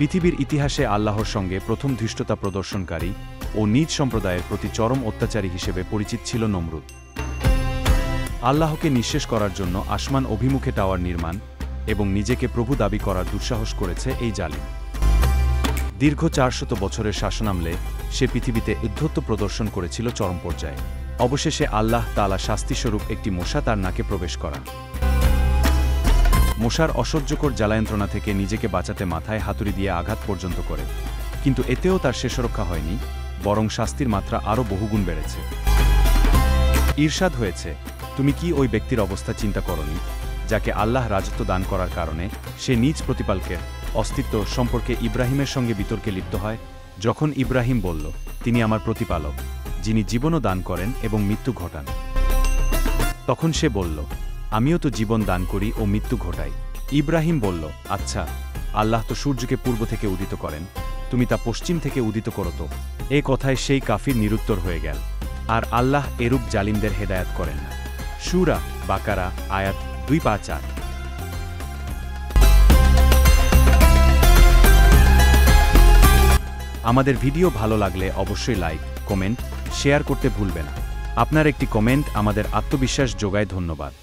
পৃথিবীর ইতিহাসে আল্লাহর সঙ্গে প্রথম ধৃষ্টতা প্রদর্শনকারী ও নিজ সম্প্রদায়ের প্রতি চরম অত্যাচারী হিসেবে পরিচিত ছিল নমরুদ। আল্লাহকে নিঃশেষ করার জন্য আসমান অভিমুখে টাওয়ার নির্মাণ এবং নিজেকে প্রভু দাবি করার দুঃসাহস করেছে এই জালিম। দীর্ঘ 400 বছরের শাসনামলে সে পৃথিবীতে উদ্ধত্ত প্রদর্শন করেছিল চরম পর্যায়ে। অবশেষে আল্লাহ তাআলা শাস্তিস্বরূপ একটি মশা তার নাকে প্রবেশ করান। মশার অসহ্যকর জ্বালায়ন্ত্রণা থেকে নিজেকে বাঁচাতে মাথায় হাতুড়ি দিয়ে আঘাত পর্যন্ত করে, কিন্তু এতেও তার শেষ রক্ষা হয়নি, বরং শাস্তির মাত্রা আরও বহুগুণ বেড়েছে। ঈর্ষাদ হয়েছে, তুমি কি ওই ব্যক্তির অবস্থা চিন্তা করনি, যাকে আল্লাহ রাজত্ব দান করার কারণে সে নিজ প্রতিপালকের অস্তিত্ব সম্পর্কে ইব্রাহিমের সঙ্গে বিতর্কে লিপ্ত হয়? যখন ইব্রাহিম বলল, তিনি আমার প্রতিপালক, যিনি জীবনও দান করেন এবং মৃত্যু ঘটান, তখন সে বলল, আমিও তো জীবন দান করি ও মৃত্যু ঘটাই। ইব্রাহিম বলল, আচ্ছা, আল্লাহ তো সূর্যকে পূর্ব থেকে উদিত করেন, তুমি তা পশ্চিম থেকে উদিত করো তো। এ কথায় সেই কাফির নিরুত্তর হয়ে গেল। আর আল্লাহ এরূপ জালিমদের হেদায়াত করেন না। সূরা বাকারা আয়াত 258। আমাদের ভিডিও ভালো লাগলে অবশ্যই লাইক, কমেন্ট, শেয়ার করতে ভুলবে না। আপনার একটি কমেন্ট আমাদের আত্মবিশ্বাস যোগায়। ধন্যবাদ।